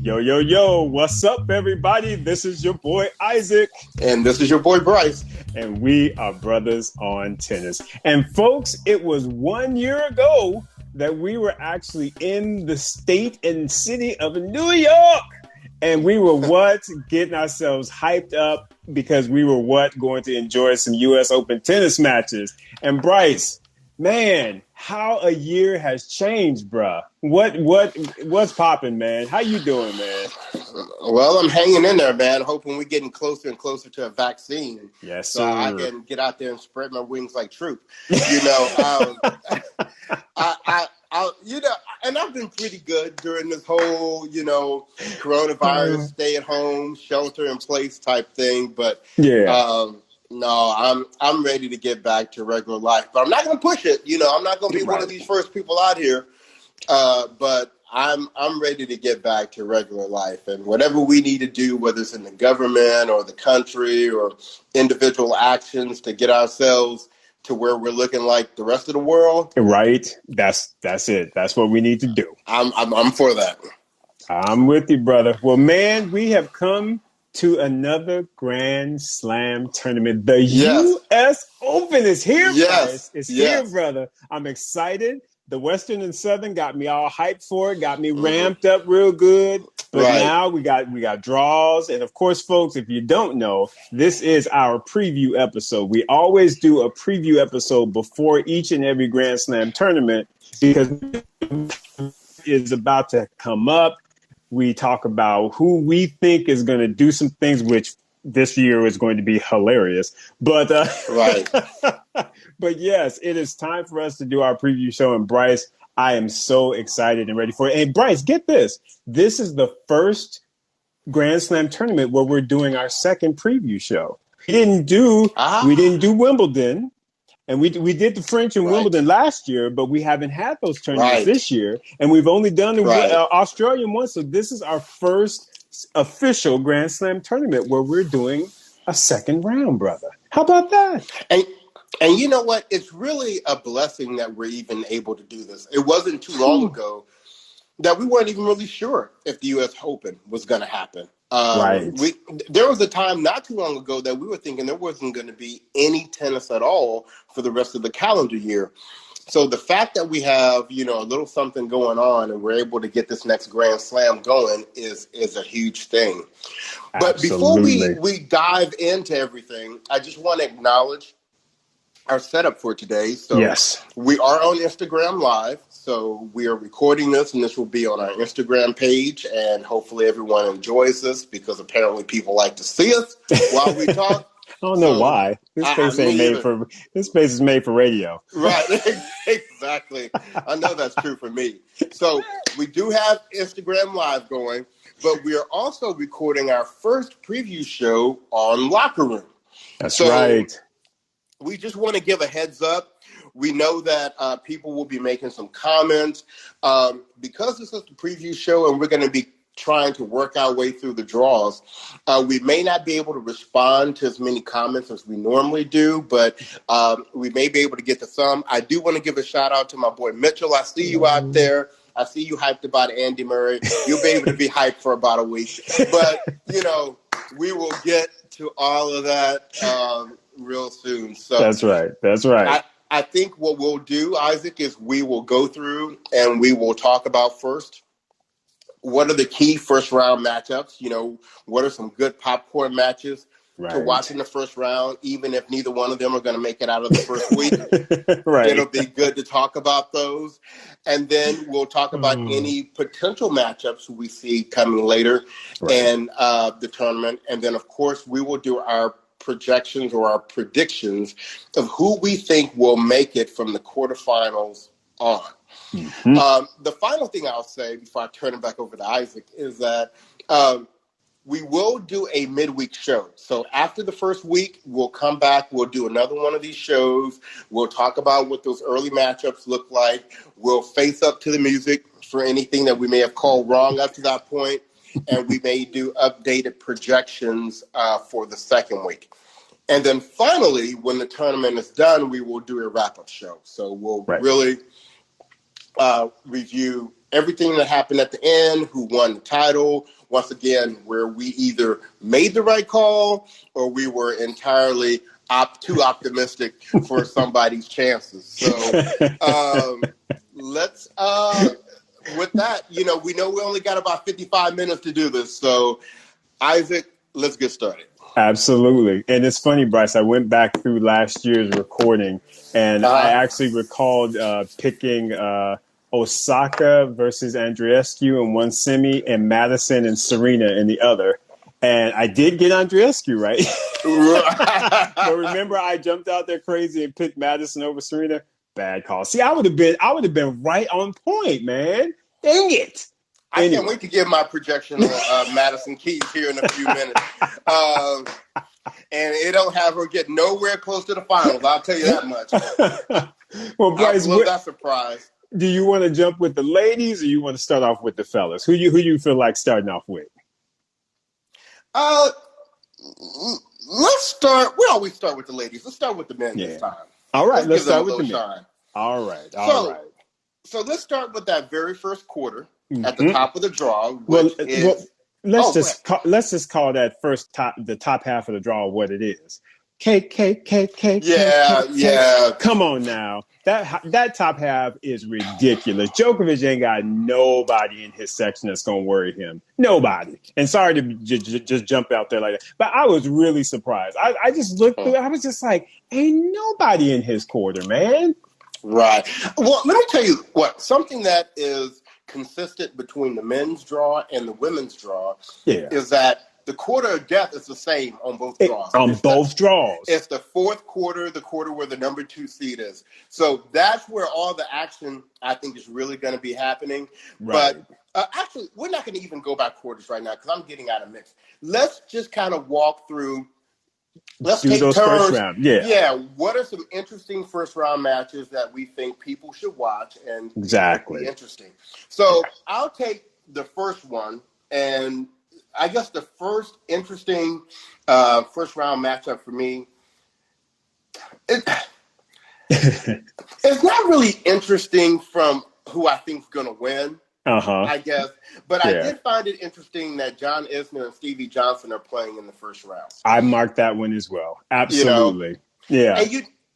Yo, yo, yo, what's up, everybody? This is your boy Isaac. And this is your boy Bryce. And we are brothers on tennis. And folks, it was 1 year ago that we were actually in the state and city of New York. And we were getting ourselves hyped up because we were going to enjoy some US Open tennis matches. And Bryce, man, how a year has changed, bruh. What's popping, man? How you doing, man? Well, I'm hanging in there, man, hoping we're getting closer and closer to a vaccine. Yes, so sir. I can get out there and spread my wings like troop. And I've been pretty good during this whole, coronavirus, stay at home, shelter in place type thing. But no, I'm ready to get back to regular life, but I'm not going to push it. I'm not going to be one of these first people out here. But I'm ready to get back to regular life, and whatever we need to do, whether it's in the government or the country or individual actions to get ourselves to where we're looking like the rest of the world. Right. That's it. That's what we need to do. I'm for that. I'm with you, brother. Well, man, we have come to another Grand Slam tournament. The U.S. Open is here, Bryce. It's here, brother. I'm excited. The Western and Southern got me all hyped for it, got me ramped up real good. But now we got draws. And of course, folks, if you don't know, this is our preview episode. We always do a preview episode before each and every Grand Slam tournament because it's about to come up. We talk about who we think is going to do some things, which this year is going to be hilarious. But but yes, it is time for us to do our preview show. And Bryce, I am so excited and ready for it. And Bryce, get this. This is the first Grand Slam tournament where we're doing our second preview show. We didn't do Wimbledon. And we did the French and Wimbledon last year, but we haven't had those tournaments this year. And we've only done the Australian one. So this is our first official Grand Slam tournament where we're doing a second round, brother. How about that? And you know what? It's really a blessing that we're even able to do this. It wasn't too long ago that we weren't even really sure if the U.S. Open was going to happen. There was a time not too long ago that we were thinking there wasn't going to be any tennis at all for the rest of the calendar year. So the fact that we have, a little something going on and we're able to get this next Grand Slam going is a huge thing. But before we dive into everything, I just want to acknowledge our setup for today. So we are on Instagram Live. So we are recording this, and this will be on our Instagram page. And hopefully everyone enjoys this because apparently people like to see us while we talk. I don't know why. This space is made for radio. Right, exactly. I know that's true for me. So we do have Instagram Live going, but we are also recording our first preview show on Locker Room. That's right. We just want to give a heads up. We know that people will be making some comments. Because this is the preview show and we're going to be trying to work our way through the draws, we may not be able to respond to as many comments as we normally do, but we may be able to get to some. I do want to give a shout out to my boy Mitchell. I see you out there. I see you hyped about Andy Murray. You'll be able to be hyped for about a week. But, we will get to all of that real soon. So That's right. I think what we'll do, Isaac, is we will go through and we will talk about first what are the key first round matchups. What are some good popcorn matches to watch in the first round, even if neither one of them are going to make it out of the first week. It'll be good to talk about those. And then we'll talk about any potential matchups we see coming later in the tournament. And then, of course, we will do our projections or our predictions of who we think will make it from the quarterfinals on. The final thing I'll say before I turn it back over to Isaac is that we will do a midweek show. So after the first week, we'll come back. We'll do another one of these shows. We'll talk about what those early matchups look like. We'll face up to the music for anything that we may have called wrong up to that point. And we may do updated projections for the second week. And then finally, when the tournament is done, we will do a wrap-up show. So we'll really review everything that happened at the end, who won the title, once again, where we either made the right call or we were entirely too optimistic for somebody's chances. So let's, with that, we know we only got about 55 minutes to do this. So, Isaac, let's get started. Absolutely. And it's funny, Bryce, I went back through last year's recording and I actually recalled picking Osaka versus Andreescu in one semi and Madison and Serena in the other. And I did get Andreescu right. But remember, I jumped out there crazy and picked Madison over Serena. Bad call. See, I would have been right on point, man. Dang it. I can't wait to give my projection on Madison Keys here in a few minutes. And it don't have her get nowhere close to the finals. I'll tell you that much. Well, Bryce, I love that surprise. Do you want to jump with the ladies or you want to start off with the fellas? Who you feel like starting off with? Let's start. We always start with the ladies. Let's start with the men this time. All right, let's start with the men. All right. So let's start with that very first quarter at the top of the draw. Let's just call that the top half of the draw what it is. Cake. Yeah. Come on now. That top half is ridiculous. Djokovic ain't got nobody in his section that's going to worry him. Nobody. And sorry to just jump out there like that. But I was really surprised. I just looked through. I was just like, ain't nobody in his quarter, man. Right. Well, let me tell you something that is consistent between the men's draw and the women's draw is that the quarter of death is the same on both draws. Draws. It's the fourth quarter, the quarter where the number 2 seed is. So that's where all the action, I think, is really going to be happening. Right. But actually, we're not going to even go by quarters right now because I'm getting out of mix. Let's just kind of walk through. Let's take turns. First round. Yeah. What are some interesting first round matches that we think people should watch and be interesting? So I'll take the first one, and I guess the first interesting first round matchup for me, it's not really interesting from who I think is going to win. I guess. But I did find it interesting that John Isner and Stevie Johnson are playing in the first round. I marked that one as well. Absolutely. Yeah.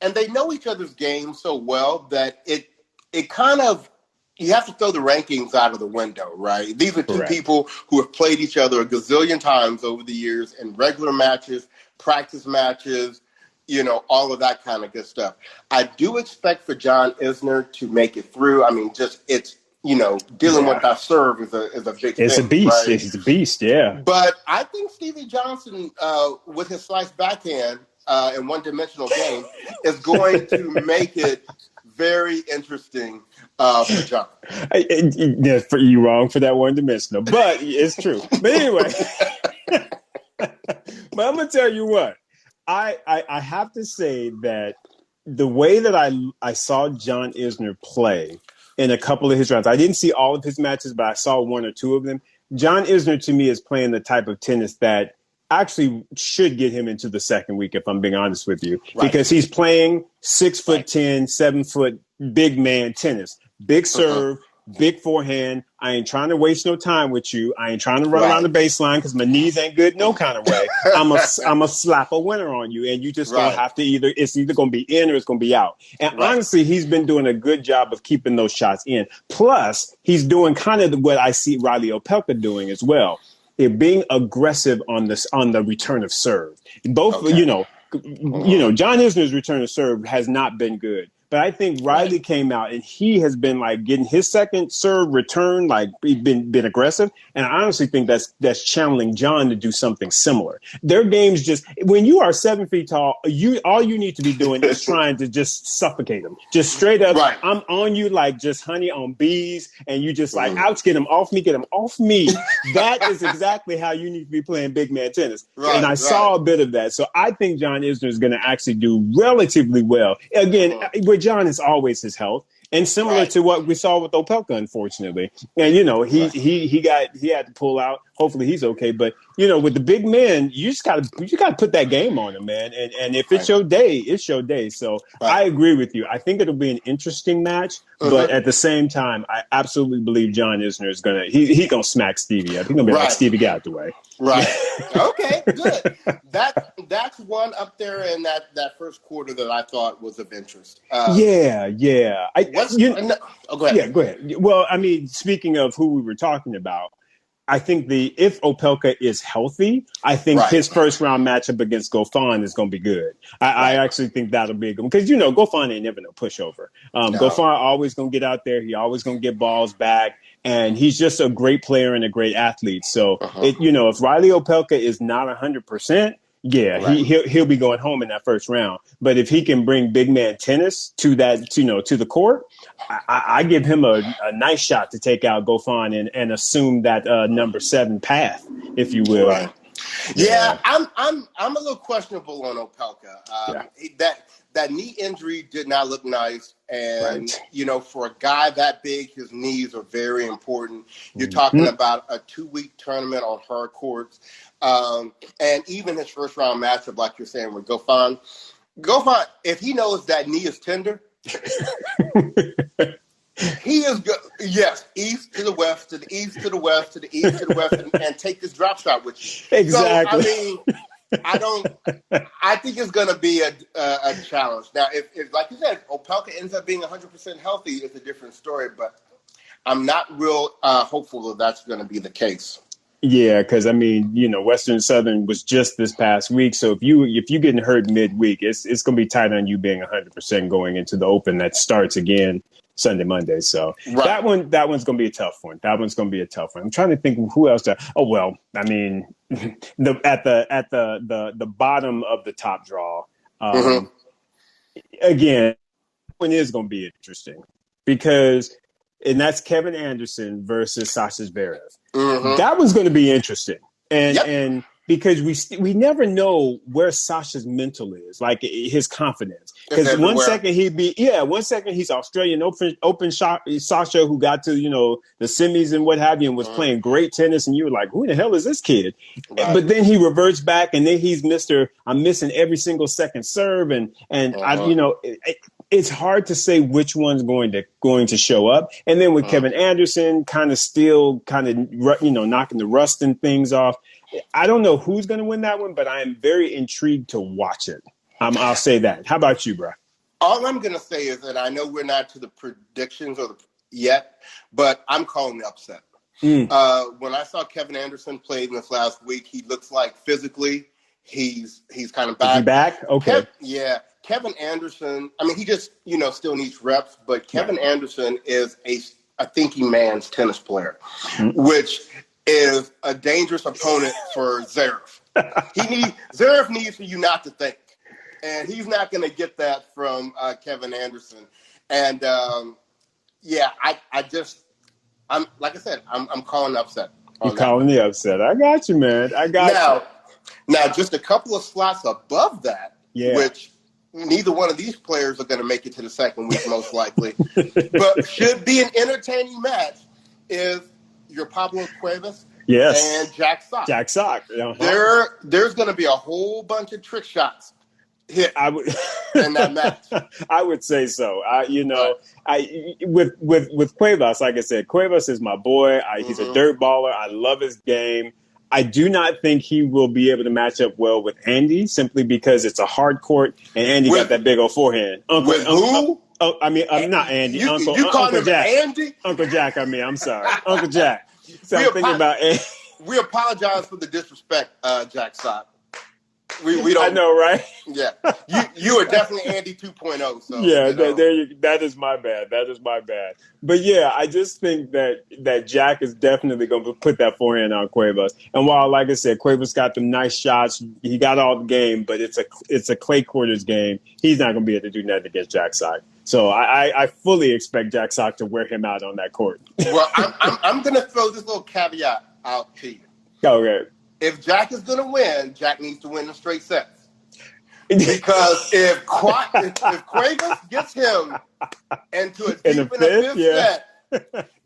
And they know each other's game so well that it kind of, you have to throw the rankings out of the window, right? These are two people who have played each other a gazillion times over the years in regular matches, practice matches, all of that kind of good stuff. I do expect for John Isner to make it through. I mean, dealing with that serve is a big thing. It's a beast. Right? He's a beast, yeah. But I think Stevie Johnson, with his slice backhand in one-dimensional game, is going to make it very interesting for John. You're wrong for that one-dimensional, but it's true. But anyway, but I'm going to tell you what. I have to say that the way that I saw John Isner play in a couple of his rounds. I didn't see all of his matches, but I saw one or two of them. John Isner, to me, is playing the type of tennis that actually should get him into the second week, if I'm being honest with you, because he's playing 6'10", 7 foot big man tennis, big serve, big forehand. I ain't trying to waste no time with you. I ain't trying to run around the baseline because my knees ain't good no kind of way. I'm a slap a winner on you, and you just gonna have to it's either gonna be in or it's gonna be out. And honestly, he's been doing a good job of keeping those shots in. Plus, he's doing kind of what I see Riley Opelka doing as well. They're being aggressive on the return of serve. Both, John Isner's return of serve has not been good. But I think Riley came out and he has been like getting his second serve return, like been aggressive. And I honestly think that's channeling John to do something similar. Their games just, when you are 7 feet tall, all you need to be doing is trying to just suffocate them. Just straight up, I'm on you like just honey on bees. And you just like, ouch, get him off me, get him off me. That is exactly how you need to be playing big man tennis. And I saw a bit of that. So I think John Isner is going to actually do relatively well. Again, with John, is always his health, and similar to what we saw with Opelka, unfortunately. And he had to pull out. hopefully he's okay. But with the big men, you gotta put that game on them, man. And if it's your day, it's your day. So I agree with you. I think it'll be an interesting match, but at the same time, I absolutely believe John Isner is gonna smack Stevie up. He's gonna be like, Stevie, get out the way. Right. Okay, good. That's one up there in that first quarter that I thought was of interest. Yeah. Go ahead. Yeah, go ahead. Well, I mean, speaking of who we were talking about, I think if Opelka is healthy, I think his first round matchup against Goffin is going to be good. I actually think that'll be a good one because Goffin ain't never no pushover. Goffin always going to get out there. He always going to get balls back, and he's just a great player and a great athlete. So if Riley Opelka is not 100%. Yeah, he'll be going home in that first round. But if he can bring big man tennis to that, to the court, I give him a nice shot to take out Goffin and assume that number 7 path, if you will. Right. Yeah, I'm a little questionable on Opelka. That knee injury did not look nice, and for a guy that big, his knees are very important. You're talking about a 2-week tournament on hard courts. And even his first round matchup, like you're saying, with Goffin, if he knows that knee is tender, he is good. Yes, east to the west, to the east to the west, to the east to the west, and take this drop shot with you. Exactly. So, I think it's going to be a challenge. Now, if like you said, Opelka ends up being 100% healthy, it's a different story. But I'm not real hopeful that that's going to be the case. Yeah, because Western Southern was just this past week. So if you getting hurt midweek, it's going to be tight on you being 100% going into the Open that starts again Sunday, Monday. So that one's going to be a tough one. That one's going to be a tough one. I'm trying to think of who else. At the bottom of the top draw, again, one is going to be interesting because. And that's Kevin Anderson versus Sasha Zverev. That one's going to be interesting, and because we never know where Sasha's mental is, like his confidence. Because one second he's Australian Open Sasha who got to the semis and what have you and was playing great tennis, and you were like, who the hell is this kid? Right. But then he reverts back, and then he's I'm missing every single second serve, and it's hard to say which one's going to show up. And then with Kevin Anderson kind of knocking the rust and things off. I don't know who's going to win that one, but I am very intrigued to watch it. I'll say that. How about you, bro? All I'm going to say is that I know we're not to the predictions yet, but I'm calling the upset. When I saw Kevin Anderson play in this last week, he looks like physically he's kind of back. Is he back? Okay. Kevin Anderson, he just, still needs reps, but Kevin Anderson is a thinking man's tennis player, which is a dangerous opponent for Zverev. Zverev needs for you not to think, and he's not going to get that from Kevin Anderson. And I'm like I said, I'm calling the upset. You're calling the upset. I got you, man. I got you. Now, just a couple of slots above that, which neither one of these players are going to make it to the second week, most likely, but should be an entertaining match, is your Pablo Cuevas and Jack Sock. Jack Sock. Uh-huh. There's going to be a whole bunch of trick shots hit in that match. I would say so. With Cuevas, like I said, Cuevas is my boy. He's a dirt baller. I love his game. I do not think he will be able to match up well with Andy simply because it's a hard court and Andy got that big old forehand. Who? Not Andy. You Uncle calling him Jack. Andy? Uncle Jack, I'm sorry. Uncle Jack. So I'm thinking about Andy. We apologize for the disrespect, Jack Sock. We don't. I know, right? Yeah, you are definitely Andy 2.0. So that is my bad. That is my bad. But yeah, I just think that Jack is definitely going to put that forehand on Cuevas. And while, like I said, Cuevas got them nice shots, he got all the game, but it's a clay quarters game. He's not going to be able to do nothing against Jack Sock. So I fully expect Jack Sock to wear him out on that court. Well, I'm going to throw this little caveat out to you. Okay. If Jack is going to win, Jack needs to win the straight sets. Because if Cuevas gets him into a fifth set,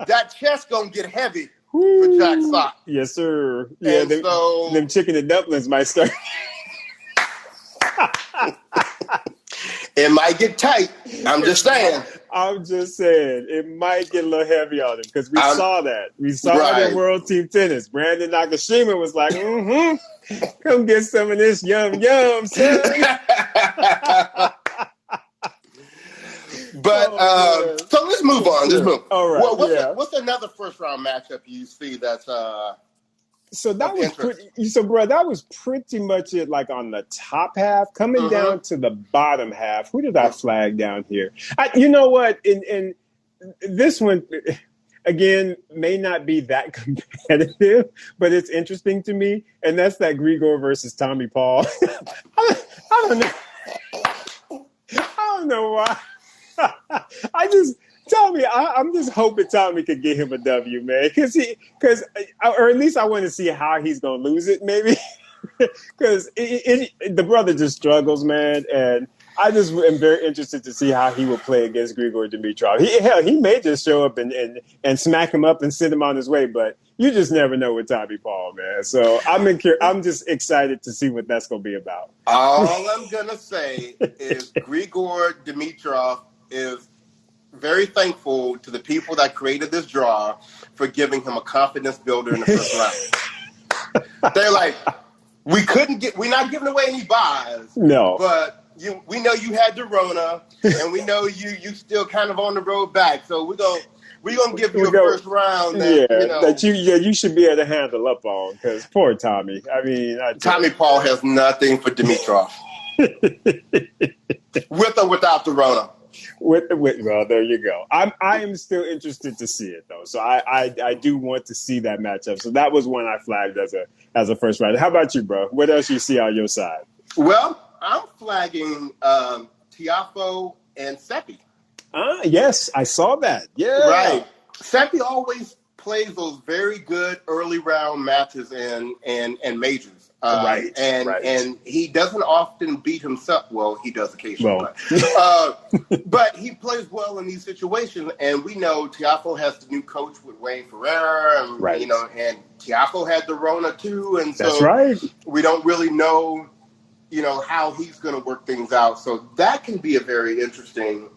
that chest going to get heavy for Jack Sock. Yes, sir. Yeah, and so them chicken and dumplings might start. It might get tight. I'm just saying. It might get a little heavy on him because we saw that. We saw it in World Team Tennis. Brandon Nakashima was like, come get some of this yum, son. But so let's move on. Let's move. All right. Well, what's another first round matchup you see that's So that was that was pretty much it. Like on the top half, coming down to the bottom half. Who did I flag down here? You know what? In this one, again, may not be that competitive, but it's interesting to me, and that's that Grigor versus Tommy Paul. I don't know. I don't know why. I'm just hoping Tommy could get him a W, man, or at least I want to see how he's gonna lose it, maybe, because the brother just struggles, man, and I just am very interested to see how he will play against Grigor Dimitrov. He may just show up and smack him up and send him on his way, but you just never know with Tommy Paul, man. So I'm just excited to see what that's gonna be about. All I'm gonna say is Grigor Dimitrov is very thankful to the people that created this draw for giving him a confidence builder in the first round. They're like, we're not giving away any buys. No. But we know you had the Rona, and we know you still kind of on the road back. So we're gonna give you a first round that you should be able to handle up on, because poor Tommy. I mean, Tommy Paul has nothing for Dimitrov. With or without the Rona. Well, there you go. I am still interested to see it though, so I do want to see that matchup. So that was one I flagged as a first round. How about you, bro? What else you see on your side? Well, I'm flagging Tiafoe and Seppi. Yes, I saw that. Yeah, right. Seppi always plays those very good early round matches and majors. Right. And he doesn't often beat himself. Well, he does occasionally. But he plays well in these situations. And we know Tiafoe has the new coach with Wayne Ferreira. And, and Tiafoe had the Rona too. And so we don't really know, how he's going to work things out. So that can be a very interesting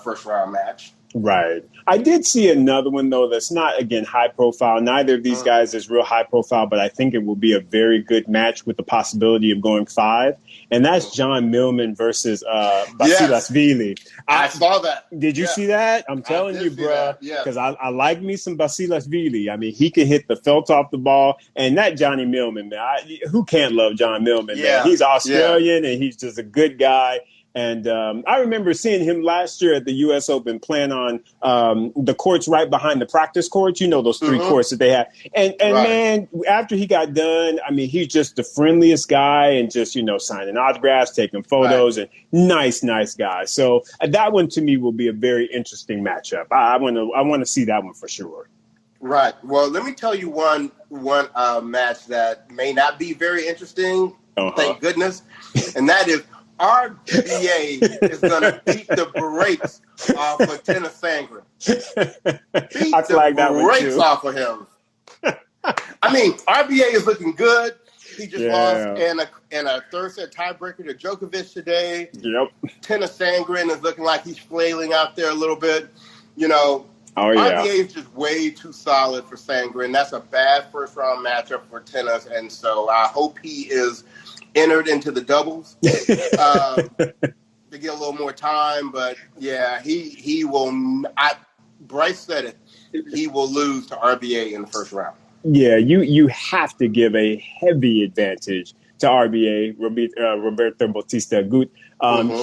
first round match. Right. I did see another one, though, that's not, again, high profile. Neither of these guys is real high profile, but I think it will be a very good match with the possibility of going 5. And that's John Millman versus Basilashvili. I saw that. Did you see that? I'm telling you, bro, because I like me some Basilashvili. I mean, he can hit the felt off the ball. And that Johnny Millman, man, who can't love John Millman, man? He's Australian, and he's just a good guy. And I remember seeing him last year at the U.S. Open playing on the courts right behind the practice courts. Those 3 courts that they have. And man, after he got done, I mean, he's just the friendliest guy and just, signing autographs, taking photos, and nice guy. So that one to me will be a very interesting matchup. I want to see that one for sure. Right. Well, let me tell you one match that may not be very interesting. Thank goodness. And that is RBA is going to beat the brakes off of Tennis Sangren. I flagged that one too. Off of him. I mean, RBA is looking good. He just lost in a third set tiebreaker to Djokovic today. Yep. Tennis Sangren is looking like he's flailing out there a little bit. RBA is just way too solid for Sangren. That's a bad first round matchup for tennis, and so I hope he is entered into the doubles to get a little more time. But he will. Bryce said it. He will lose to RBA in the first round. Yeah, you have to give a heavy advantage to RBA, Roberto Bautista Agut.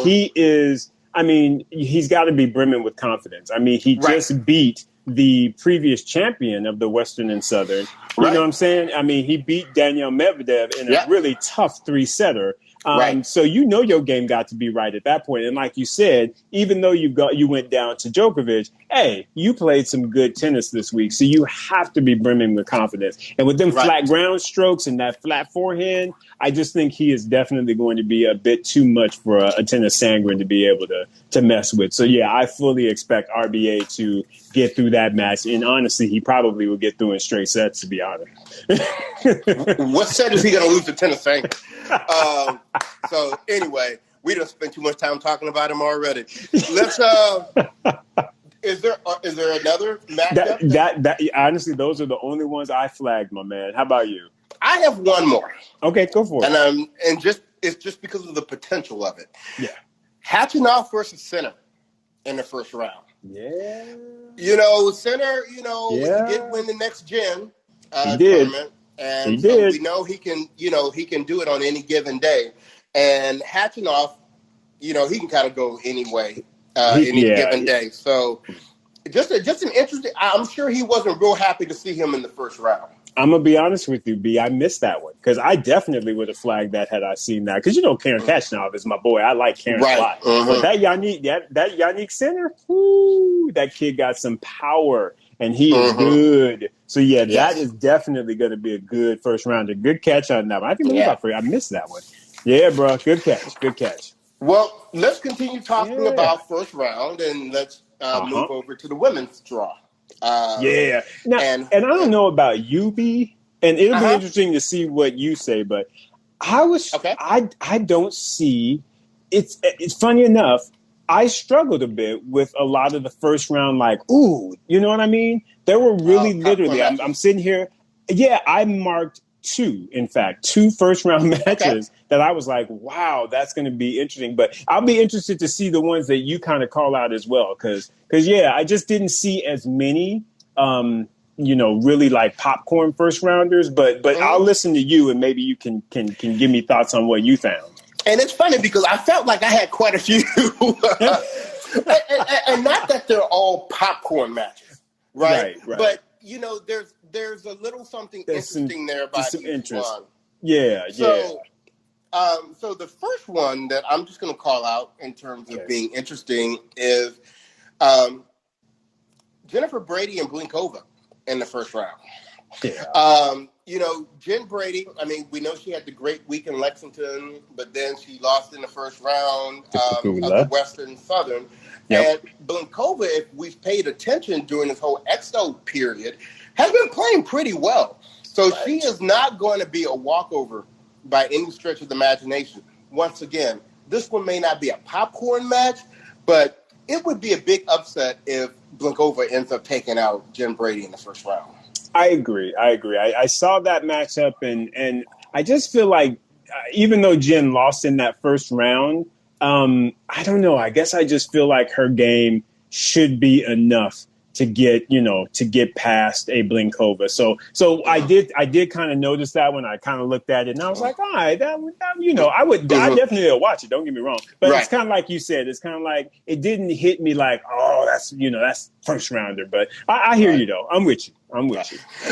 He is. I mean, he's got to be brimming with confidence. I mean, he just beat the previous champion of the Western and Southern. You know what I'm saying? I mean, he beat Danielle Medvedev in a really tough 3-setter. Right. So your game got to be right at that point. And like you said, even though you went down to Djokovic, hey, you played some good tennis this week, so you have to be brimming with confidence. And with them flat ground strokes and that flat forehand, I just think he is definitely going to be a bit too much for a tennis sangren to be able to mess with. So yeah, I fully expect RBA to get through that match. And honestly, he probably will get through in straight sets, to be honest. What set is he going to lose to tennis sangren? So anyway, we don't spend too much time talking about him already. Let's. Is there another matchup? That honestly, those are the only ones I flagged, my man. How about you? I have one more. Okay, go for it. And it's just because of the potential of it. Yeah. Khachanov versus Sinner in the first round. Yeah. Sinner, yeah. he did win the next gen tournament. And so we know he can do it on any given day. And Khachanov, he can kind of go anyway, any given day. So just an interesting. I'm sure he wasn't real happy to see him in the first round. I'm gonna be honest with you, B. I missed that one because I definitely would have flagged that had I seen that. Because Karen Khachanov is my boy. I like Karen a lot. But that Yannick Sinner, that kid got some power and he is good. So yeah, that is definitely going to be a good first rounder. Good catch on that one. I can believe I missed that one. Yeah, bro. Good catch. Well, let's continue talking about first round and let's move over to the women's draw. Now, and I don't know about you, B, and it'll be interesting to see what you say, but I don't see it's funny enough, I struggled a bit with a lot of the first round, like, ooh, you know what I mean? There were really literally, I'm sitting here, I marked two first round matches that I was like, wow, that's going to be interesting. But I'll be interested to see the ones that you kind of call out as well. Because I just didn't see as many, really like popcorn first rounders. But I'll listen to you and maybe you can give me thoughts on what you found. And it's funny because I felt like I had quite a few. and not that they're all popcorn matches, right? But, there's a little something interesting there by each one. So the first one that I'm just going to call out in terms of being interesting is Jennifer Brady and Blinkova in the first round. Jen Brady, I mean, we know she had the great week in Lexington, but then she lost in the first round of the Western Southern. And Blinkova, if we've paid attention during this whole EXO period, has been playing pretty well. So she is not going to be a walkover by any stretch of the imagination. Once again, this one may not be a popcorn match, but it would be a big upset if Blinkova ends up taking out Jen Brady in the first round. I agree. I saw that matchup, and I just feel like even though Jen lost in that first round, I don't know. I guess I just feel like her game should be enough to get past a Blinkova. So I did kind of notice that when I kind of looked at it, and I was like, all right, I definitely will watch it. Don't get me wrong, but it's kind of like you said. It's kind of like it didn't hit me like, oh, that's first rounder. But I hear you though. I'm with you.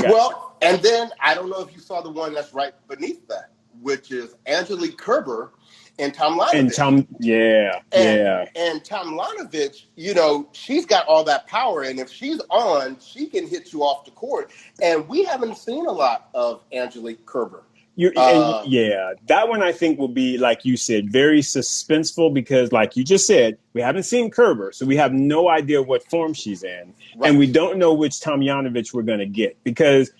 Well, and then I don't know if you saw the one that's right beneath that, which is Angelique Kerber and Tomljanovic. And Tomljanovic, she's got all that power, and if she's on, she can hit you off the court. And we haven't seen a lot of Angelique Kerber. That one I think will be, like you said, very suspenseful because, like you just said, we haven't seen Kerber, so we have no idea what form she's in, and we don't know which Tomljanovic we're going to get because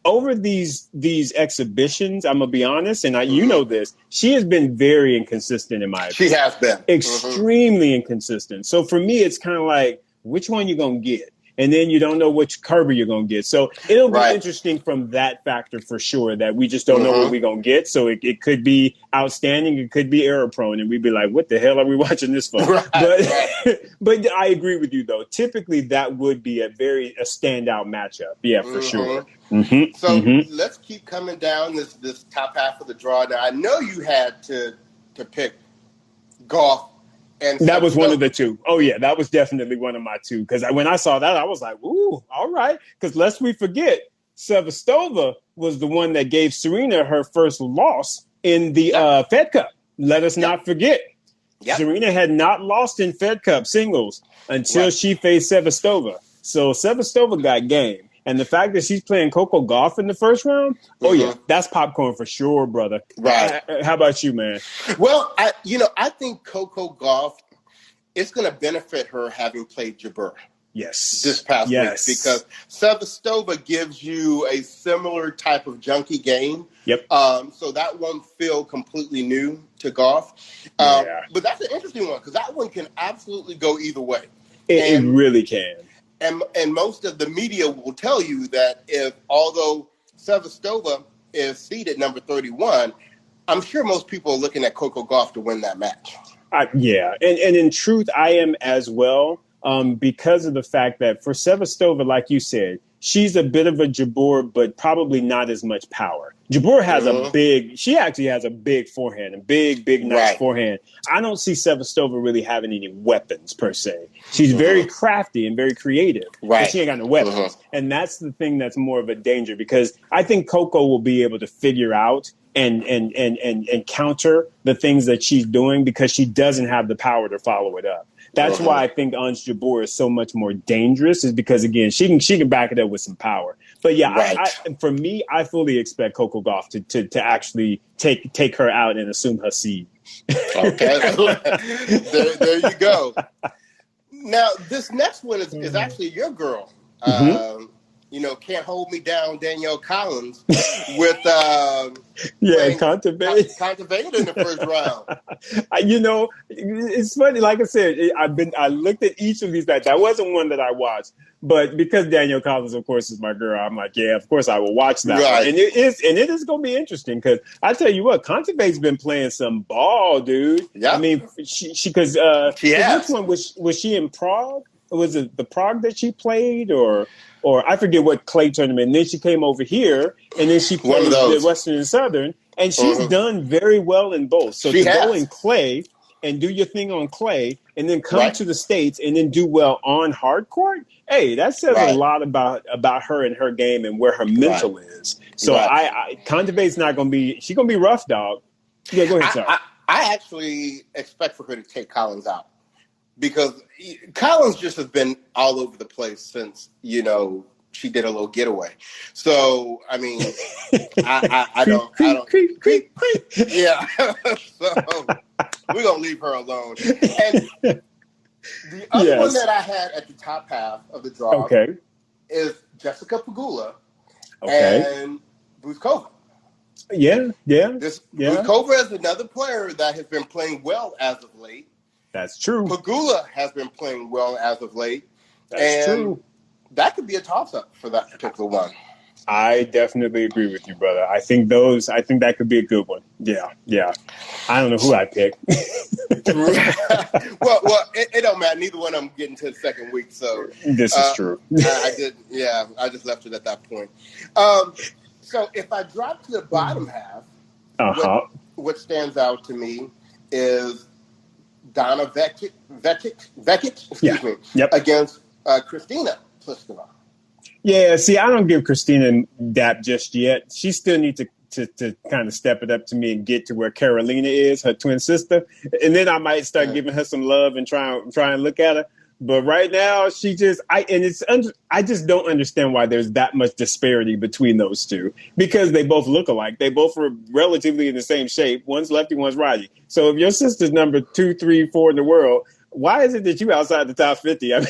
over these exhibitions, I'm gonna be honest, and you know this, she has been very inconsistent in my opinion. She has been extremely inconsistent. So for me, it's kind of like which one you're gonna get. And then you don't know which Kerber you're going to get. So it'll be interesting from that factor for sure that we just don't know what we're going to get. So it could be outstanding. It could be error prone. And we'd be like, what the hell are we watching this for? But I agree with you, though. Typically, that would be a standout matchup. Yeah, for sure. So let's keep coming down this top half of the draw. Now, I know you had to pick golf. And that was one of the two. Oh, yeah, that was definitely one of my two. Because when I saw that, I was like, ooh, all right. Because lest we forget, Sevastova was the one that gave Serena her first loss in the Fed Cup. let us not forget, Serena had not lost in Fed Cup singles until she faced Sevastova. So Sevastova got game. And the fact that she's playing Coco Gauff in the first round, oh yeah, that's popcorn for sure, brother. Right. How about you, man? Well, I think Coco Gauff, it's going to benefit her having played Jabor. Yes. This past week, because Sevastova gives you a similar type of junky game. Yep. So that won't feel completely new to Gauff. But that's an interesting one because that one can absolutely go either way. It really can. And most of the media will tell you that although Sevastova is seeded number 31, I'm sure most people are looking at Coco Gauff to win that match. And in truth, I am as well. Because of the fact that for Sevastova, like you said, she's a bit of a Jabor, but probably not as much power. Jabor has she actually has a big forehand, a big, nice forehand. I don't see Sevastova really having any weapons per se. She's very crafty and very creative, but she ain't got no weapons. And that's the thing that's more of a danger because I think Coco will be able to figure out and counter the things that she's doing because she doesn't have the power to follow it up. That's why I think Ons Jabeur is so much more dangerous is because, again, she can back it up with some power. But, yeah, for me, I fully expect Coco Gauff to actually take her out and assume her seed. Okay. there you go. Now, this next one is actually your girl. Can't hold me down, Danielle Collins, with Contavate in the first round. It's funny. Like I said, I looked at each of these matches. That wasn't one that I watched, but because Danielle Collins, of course, is my girl, I'm like, yeah, of course I will watch that one. And it is going to be interesting because I tell you what, Contavate's been playing some ball, dude. Yeah. I mean, she has. Which one was she in Prague? Was it the Prague that she played or I forget what clay tournament. And then she came over here, and then she played the Western and Southern, and she's done very well in both. So go in clay and do your thing on clay, and then come to the States and then do well on hard court, hey, that says a lot about her and her game and where her mental is. So Contavate's not going to be – she's going to be rough, dog. Yeah, go ahead, sir. I actually expect for her to take Collins out. Because Collins just has been all over the place since, she did a little getaway. So, I mean, I don't. Creep. Yeah. So, we're going to leave her alone. And the other one that I had at the top half of the draw is Jessica Pagula and Blinkova. Blinkova is another player that has been playing well as of late. That's true. Pagula has been playing well as of late. That's true. That could be a toss-up for that particular one. I definitely agree with you, brother. I think that could be a good one. Yeah. I don't know who I pick. well, it don't matter. Neither one of them getting to the second week, so this is true. I just left it at that point. So if I drop to the bottom half, what stands out to me is Donna Vekic, against Kristina Pliskova. Yeah, see, I don't give Kristina that just yet. She still needs to kind of step it up to me and get to where Carolina is, her twin sister. And then I might start giving her some love and try and look at her. But right now, I just don't understand why there's that much disparity between those two because they both look alike. They both are relatively in the same shape. One's lefty, one's righty. So if your sister's number 2, 3, 4 in the world, why is it that you outside the top 50? I mean,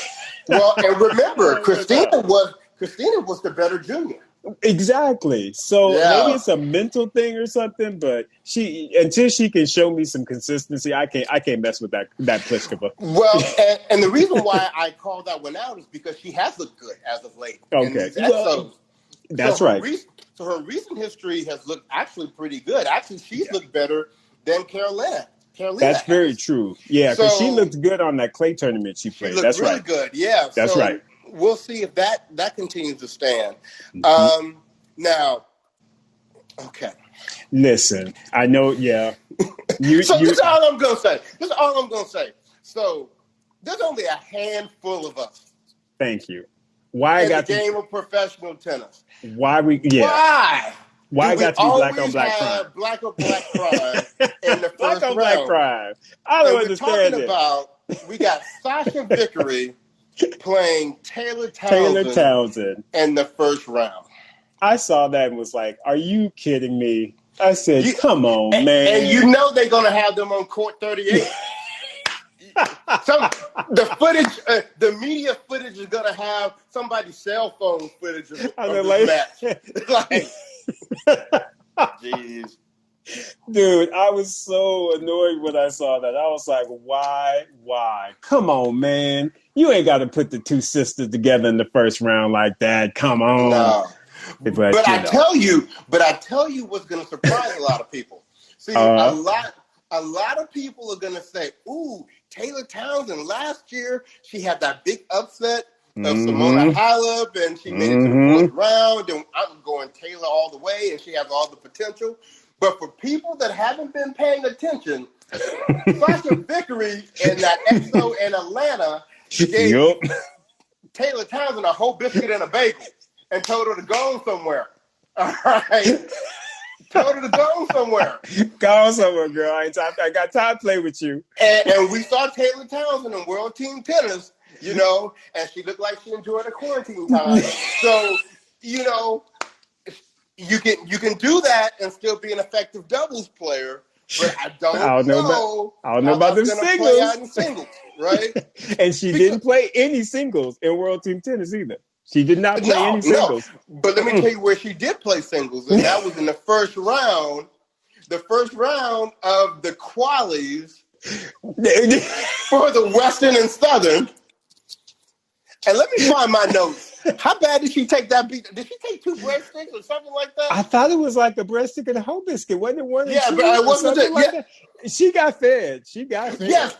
well, and remember, Kristina was the better junior. Exactly. So maybe it's a mental thing or something, but until she can show me some consistency, I can't mess with that Pliskova. Well, and the reason why I called that one out is because she has looked good as of late. Okay. That's right. So her recent history has looked actually pretty good. Actually, she's looked better than Carolina. That's very true. Yeah, because she looked good on that clay tournament she played. That's really right. Good. Yeah. That's right. We'll see if that continues to stand. Now, okay. Listen, I know. Yeah. This is all I'm gonna say. So there's only a handful of us. Thank you. Why in the game of professional tennis? Why? Why it got to be black on black crime? Black on black crime in the black first on round. Black crime. I don't understand it. We got Sasha Vickery playing Taylor Townsend in the first round. I saw that and was like, are you kidding me? I said, come on, man. And you know they're going to have them on court 38. The media footage is going to have somebody's cell phone footage of this match. Jeez. Dude, I was so annoyed when I saw that. I was like, why? Come on, man. You ain't got to put the two sisters together in the first round like that. Come on. No. But I tell you what's going to surprise a lot of people. See, a lot of people are going to say, ooh, Taylor Townsend, last year, she had that big upset of Simona Halep, and she made it to the fourth round, and I'm going Taylor all the way, and she has all the potential. But for people that haven't been paying attention, Sasha Vickery in that EXO in Atlanta gave Taylor Townsend a whole biscuit and a bagel and told her to go somewhere. All right? Told her to go somewhere. Go somewhere, girl. I got time to play with you. And we saw Taylor Townsend in World Team Tennis, and she looked like she enjoyed her quarantine time. So, you can do that and still be an effective doubles player, but I don't know about them singles. Play out in singles, right? And she didn't play any singles in World Team Tennis either. She did not play any singles. No. But let me tell you where she did play singles, and that was in the first round. The first round of the qualies for the Western and Southern. And let me find my notes. How bad did she take that beat? Did she take 2 breadsticks or something like that? I thought it was like a breadstick and a whole biscuit. Wasn't it one? Yeah, but it wasn't that? She got fed. Yes,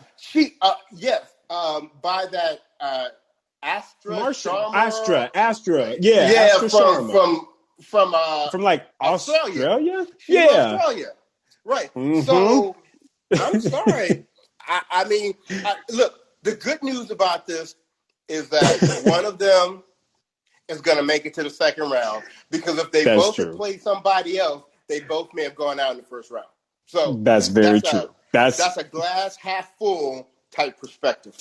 by that Astra. Yeah, Astra from like Australia. Australia. Right. Mm-hmm. So I'm sorry. I mean, look. The good news about this is that one of them is going to make it to the second round, because if they both had played somebody else, they both may have gone out in the first round. So that's very true. That's a glass half full type perspective.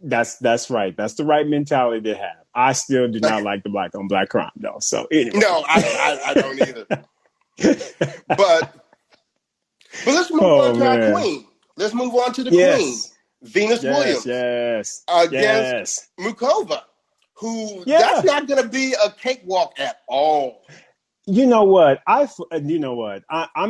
That's right. That's the right mentality to have. I still do not like the black on black crime though. So anyway. No, I don't either. But let's move on to our queen. Let's move on to the queen, Venus Williams. Against Mukova, who that's not going to be a cakewalk at all. You know what? I'm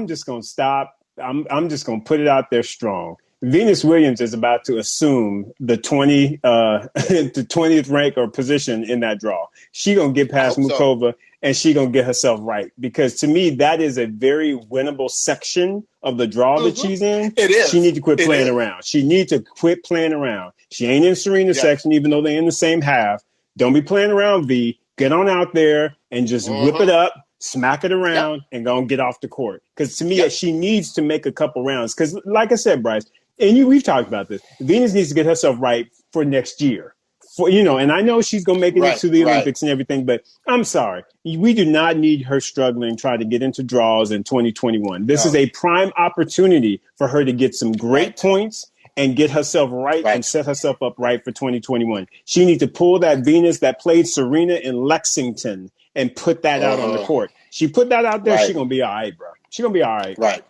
just going to stop. I'm just going to put it out there strong. Venus Williams is about to assume the 20th rank or position in that draw. She going to get past Mukova, and she going to get herself right. Because to me, that is a very winnable section of the draw that she's in. It is. She needs to quit playing around. She needs to quit playing around. She ain't in Serena's section, even though they're in the same half. Don't be playing around, V. Get on out there and just whip it up, smack it around, and go and get off the court. Because to me, she needs to make a couple rounds. Because like I said, Bryce, and we've talked about this, Venus needs to get herself right for next year. And I know she's going to make it into the Olympics and everything, but I'm sorry. We do not need her struggling trying to get into draws in 2021. This is a prime opportunity for her to get some great points and get herself right and set herself up right for 2021. She needs to pull that Venus that played Serena in Lexington and put that out on the court. She put that out there, she's going to be all right, bro. She's going to be all right. Right.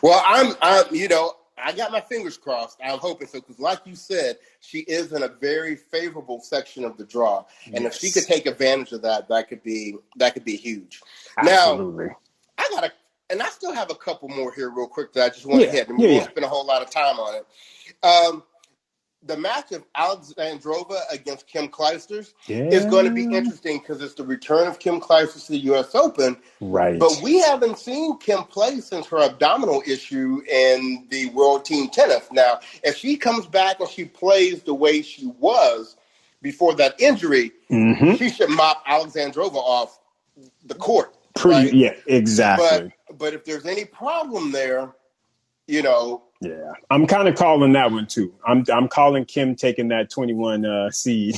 Well, I got my fingers crossed. I'm hoping so, because like you said, she is in a very favorable section of the draw. And if she could take advantage of that, that could be huge. Absolutely. Now, I still have a couple more here real quick that I just want to hit, and we won't spend a whole lot of time on it. The match of Alexandrova against Kim Clijsters is going to be interesting, because it's the return of Kim Clijsters to the U.S. Open. Right. But we haven't seen Kim play since her abdominal issue in the World Team Tennis. Now, if she comes back and she plays the way she was before that injury, she should mop Alexandrova off the court. Yeah, exactly. But if there's any problem there, Yeah, I'm kind of calling that one too. I'm calling Kim taking that 21 seed.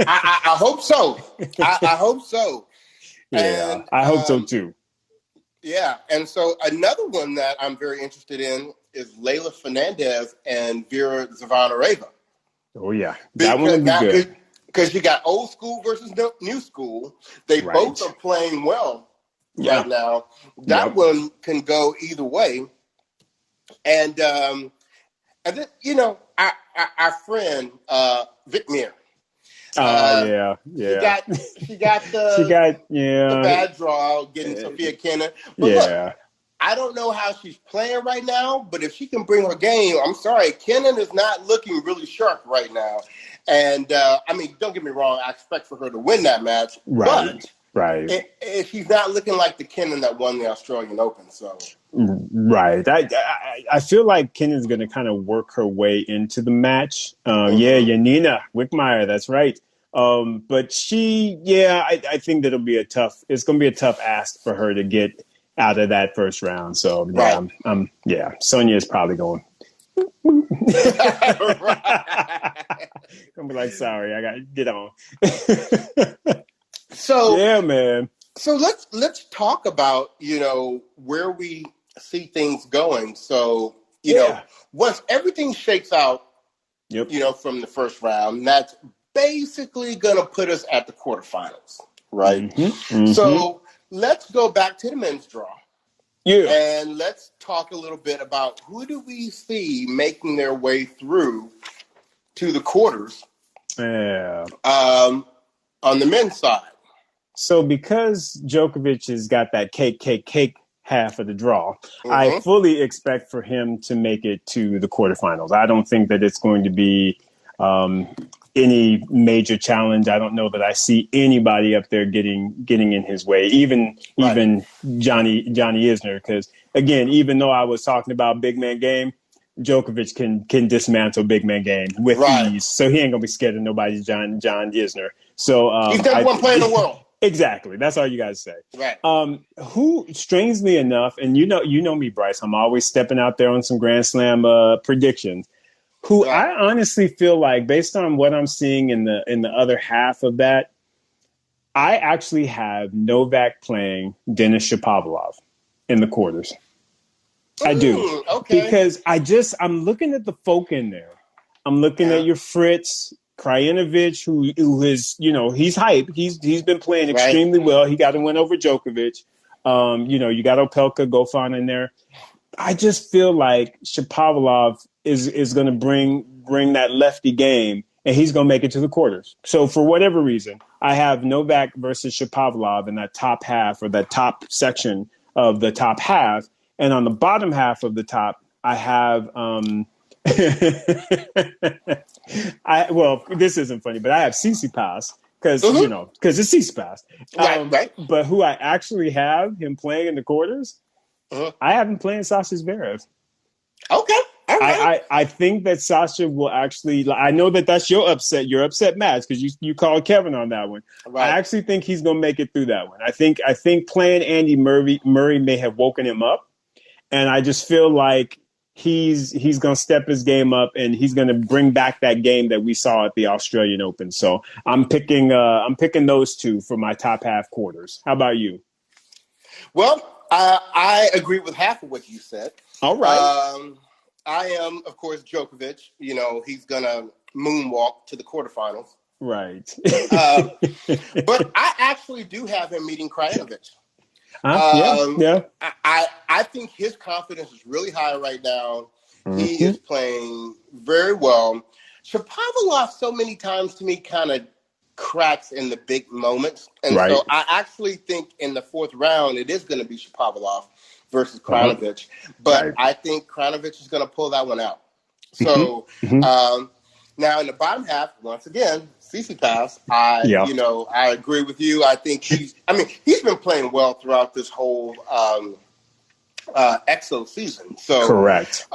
I hope so. I hope so. Yeah, I hope so too. Yeah, and so another one that I'm very interested in is Leylah Fernandez and Vera Zvonareva. Oh yeah, that one will be good. Because you got old school versus new school. They both are playing well right now. That one can go either way. And then our friend Vic Mir. Yeah. She got the bad draw getting Sophia Kenin. But look, I don't know how she's playing right now, but if she can bring her game, I'm sorry, Kenin is not looking really sharp right now. And don't get me wrong, I expect for her to win that match, but she's not looking like the Kenin that won the Australian Open. So right, I feel like Kenin's going to kind of work her way into the match. Janina Wickmeyer, that's right. But I think that'll be it's going to be a tough ask for her to get out of that first round. So Sonia is probably going. Gonna be like, sorry, I got to get on. So yeah, man. So let's talk about where we see things going. So once everything shakes out, from the first round, that's basically going to put us at the quarterfinals, right? So let's go back to the men's draw. And let's talk a little bit about who do we see making their way through to the quarters on the men's side. So because Djokovic has got that cake half of the draw, I fully expect for him to make it to the quarterfinals. I don't think that it's going to be any major challenge. I don't know that I see anybody up there getting in his way, even Johnny Isner. Because again, even though I was talking about big man game, Djokovic can dismantle big man game with ease. So he ain't gonna be scared of nobody's John Isner. So he's number one player in the world. Exactly. That's all you guys say. Right. Who, strangely enough, and you know me, Bryce, I'm always stepping out there on some Grand Slam predictions. Who I honestly feel like, based on what I'm seeing in the other half of that, I actually have Novak playing Denis Shapovalov in the quarters. I do. Okay. Because I'm looking at the folk in there. I'm looking at your Fritz, Krajinovic, who is, he's hype. He's been playing extremely well. He got to win over Djokovic. You got Opelka, Goffin in there. I just feel like Shapovalov is going to bring that lefty game, and he's going to make it to the quarters. So for whatever reason, I have Novak versus Shapovalov in that top half, or that top section of the top half. And on the bottom half of the top, I have this isn't funny, but I have Tsitsipas because it's Tsitsipas. But who I actually have him playing in the quarters, I have him playing Sasha Zverev. Okay. All right. I think that Sasha will actually. I know that's your upset match because you called Kevin on that one. Right. I actually think he's going to make it through that one. I think playing Andy Murray may have woken him up, and I just feel like he's going to step his game up, and he's going to bring back that game that we saw at the Australian Open. So I'm picking those two for my top half quarters. How about you? Well, I agree with half of what you said. All right. I am, of course, Djokovic. He's going to moonwalk to the quarterfinals. Right. But I actually do have him meeting Krajinovic. I think his confidence is really high right now. He is playing very well. Shapovalov so many times to me kind of cracks in the big moments. And so I actually think in the fourth round, it is going to be Shapovalov versus Krajinovic. But I think Krajinovic is going to pull that one out. So now in the bottom half, once again, Tsitsipas, I agree with you. I think he's been playing well throughout this whole EXO season. So correct.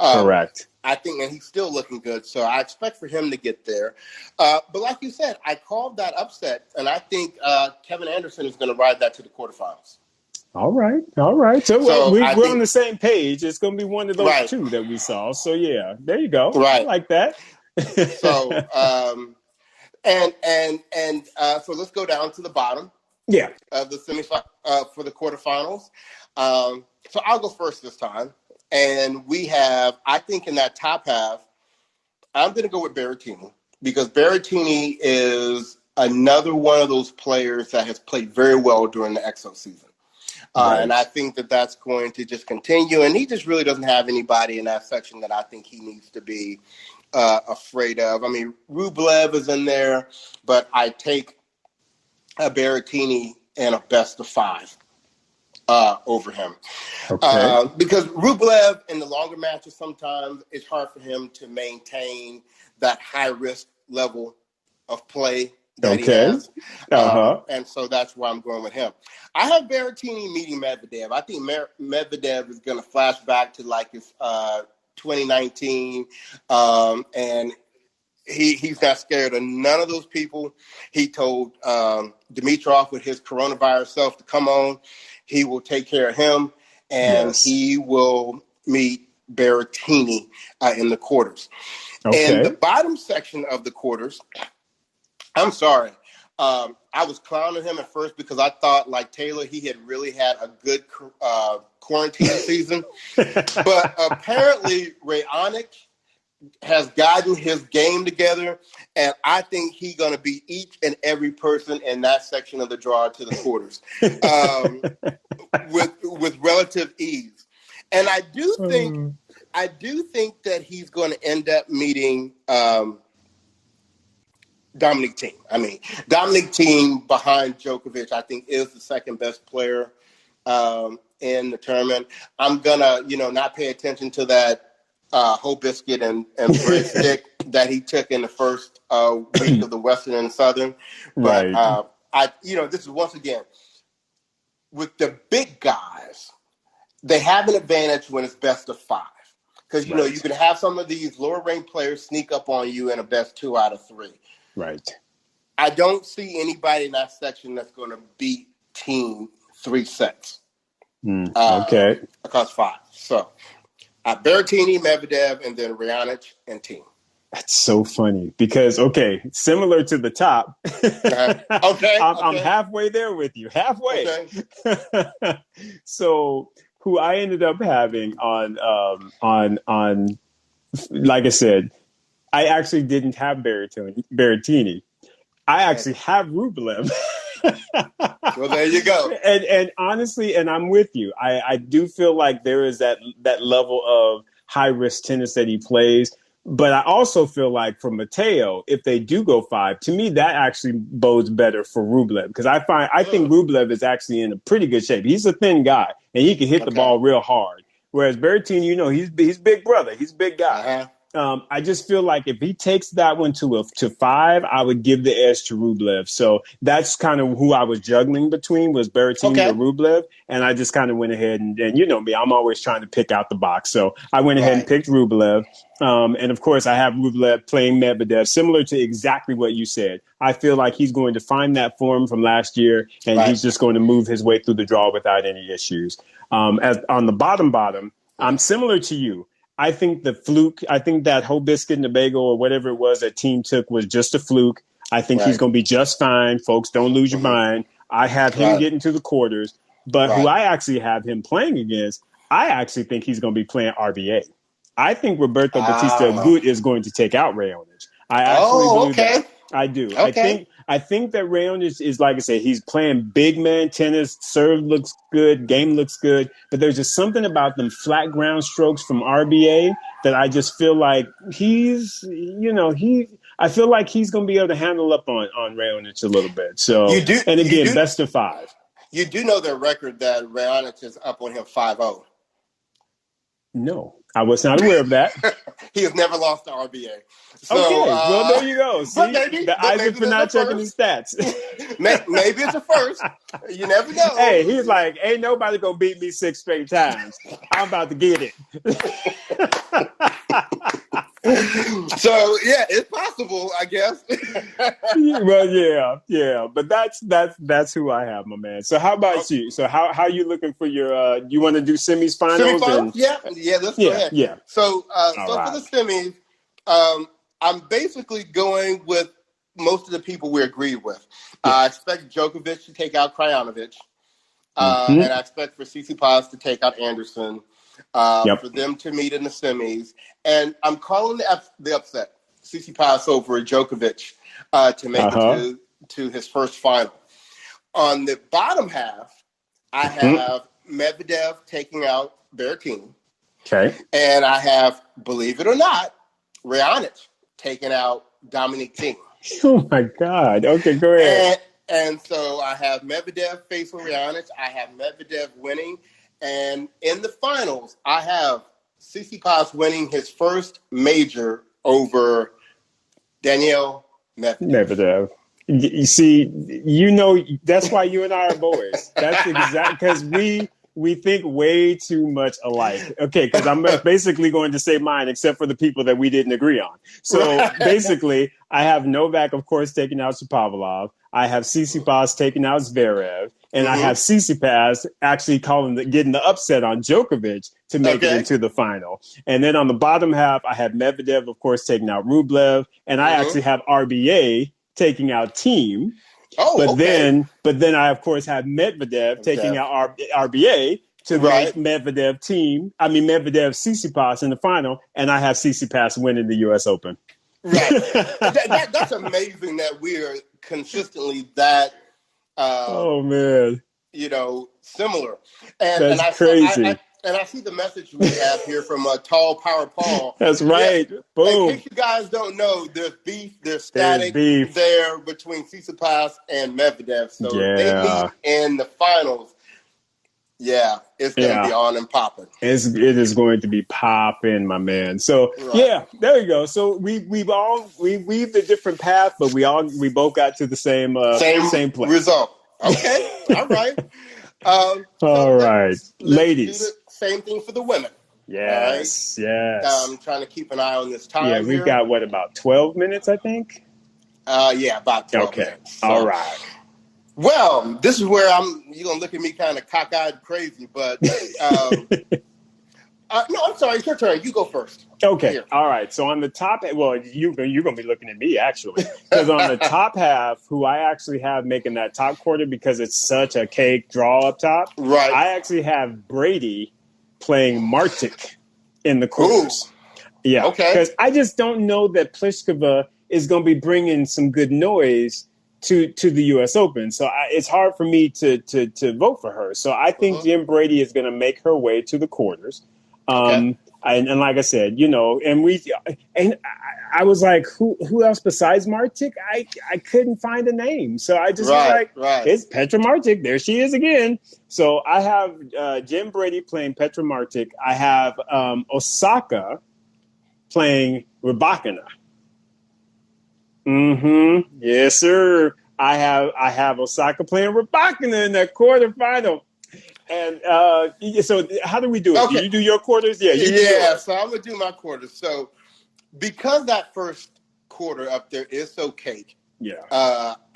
I think that he's still looking good. So I expect for him to get there. But like you said, I called that upset, and I think Kevin Anderson is going to ride that to the quarterfinals. All right. So we're on the same page. It's going to be one of those two that we saw. So yeah, there you go. Right. I like that. So so let's go down to the bottom. of the for the quarterfinals. So I'll go first this time. And we have, I think in that top half, I'm going to go with Baratini because Baratini is another one of those players that has played very well during the EXO season. And I think that that's going to just continue. And he just really doesn't have anybody in that section that I think he needs to be afraid of. I mean, Rublev is in there, but I take a Baratini in a best of 5 over him. Because Rublev in the longer matches, sometimes it's hard for him to maintain that high risk level of play that he has. And so that's why I'm going with him. I have Baratini meeting Medvedev. I think Medvedev is going to flash back to like his 2019. And he's not scared of none of those people. He told Dimitrov with his coronavirus self to come on. He will take care of him. And he will meet Baratini in the quarters. In the bottom section of the quarters, I'm sorry. I was clowning him at first because I thought, like Taylor, he had really had a good quarantine season. But apparently, Raonic has gotten his game together, and I think he's going to beat each and every person in that section of the draw to the quarters with relative ease. And I do think that he's going to end up meeting Dominic Thiem. I mean, Dominic Thiem behind Djokovic, I think, is the second best player in the tournament. I'm gonna, not pay attention to that whole biscuit and bread stick that he took in the first week of the Western and Southern. But this is once again with the big guys, they have an advantage when it's best of 5. Because you can have some of these lower ranked players sneak up on you in a best 2 out of 3. Right. I don't see anybody in that section that's going to beat Thiem 3 sets. Across 5. So, Berrettini, Medvedev, and then Raonic and Thiem. That's so funny because, similar to the top. I'm halfway there with you. Halfway. Okay. So, who I ended up having on, like I said, I actually didn't have Berrettini. I actually have Rublev. Well, there you go. And honestly, and I'm with you. I do feel like there is that level of high risk tennis that he plays. But I also feel like for Matteo, if they do go 5, to me that actually bodes better for Rublev because I think Rublev is actually in a pretty good shape. He's a thin guy and he can hit the ball real hard. Whereas Berrettini, he's big brother. He's a big guy. I just feel like if he takes that one to 5, I would give the edge to Rublev. So that's kind of who I was juggling between was Berrettini or Rublev. And I just kind of went ahead and you know me, I'm always trying to pick out the box. So I went ahead and picked Rublev. And of course I have Rublev playing Medvedev, similar to exactly what you said. I feel like he's going to find that form from last year and he's just going to move his way through the draw without any issues. As on the bottom, I'm similar to you. I think that whole biscuit and the bagel or whatever it was that Thiem took was just a fluke. I think he's going to be just fine. Folks, don't lose your mind. I have him getting to the quarters. But who I actually have him playing against, I actually think he's going to be playing RBA. I think Roberto Bautista Agut is going to take out Raonic. I actually believe that. I do. I think that Raonic is, like I said, he's playing big man tennis. Serve looks good. Game looks good. But there's just something about them flat ground strokes from RBA that I just feel like I feel like he's going to be able to handle up on Raonic a little bit. So, best of 5. You do know their record that Raonic is up on him 5-0. No, I was not aware of that. He has never lost to RBA. So, well, there you go. See, Isaac for not checking his stats. Maybe it's a first. You never know. Hey, he's like, ain't nobody gonna beat me 6 straight times. I'm about to get it. So it's possible, I guess. Well, yeah, but that's who I have, my man. So how about you? So how you looking for your? You want to do semis, finals? Let's go ahead. So for the semis, I'm basically going with most of the people we agree with. I expect Djokovic to take out Krajinovic. And I expect for Tsitsipas to take out Anderson, for them to meet in the semis. And I'm calling the upset, Tsitsipas over Djokovic, to make it to his first final. On the bottom half, I have Medvedev taking out Baratini. Okay. And I have, believe it or not, Raonic taking out Dominic Thiem. Oh, my God. Okay, go ahead. And so I have Medvedev facing Raonic. I have Medvedev winning. And in the finals, I have Tsitsipas winning his first major over Danielle Medvedev. You see, that's why you and I are boys. That's exactly because we think way too much alike. Okay, because I'm basically going to say mine, except for the people that we didn't agree on. So basically, I have Novak, of course, taking out Shapovalov. I have Tsitsipas taking out Zverev. And I have Tsitsipas actually getting the upset on Djokovic to make it into the final. And then on the bottom half, I have Medvedev, of course, taking out Rublev. And I actually have RBA taking out Thiem. But then I, of course, have Medvedev taking out RBA to make Medvedev Tsitsipas in the final, and I have Tsitsipas winning the U.S. Open. Right. That's amazing that we're consistently that. Oh man. Similar. That's crazy. And I see the message we have here from Tall Power Paul. That's right. Yeah. Boom. In case you guys don't know, there's beef. There's static there between Tsitsipas and Medvedev. So they meet in the finals. Yeah, it's going to be on and popping. It is going to be popping, my man. So yeah, there you go. So we've the different path, but we both got to the same place. Result. Okay, all right. All right, ladies. Do the same thing for the women. Yes, right? Yes. I'm trying to keep an eye on this time. Yeah, we've got about 12 minutes, I think. About 12 minutes. So. All right. Well, this is where you're going to look at me kind of cockeyed crazy, but no, I'm sorry. It's your turn. You go first. Okay. Here. All right. So on the top, well, you're going to be looking at me, actually. Because on the top half, who I actually have making that top quarter because it's such a cake draw up top, right? I actually have Brady playing Martic in the quarters. Ooh. Yeah. Okay. Because I just don't know that Pliskova is going to be bringing some good noise to the U.S. Open. So it's hard for me to vote for her. So I think Jim Brady is going to make her way to the quarters. And like I said, and I was like, who else besides Martic? I couldn't find a name. So I just was like, it's Petra Martic. There she is again. So I have Jim Brady playing Petra Martic. I have Osaka playing Rybakina. Mm-hmm. Yes, sir. I have Osaka playing Rybakina in that quarterfinal. And so how do we do it? Okay. Do you do your quarters? Yeah. So I'm going to do my quarters. So because that first quarter up there is so cake,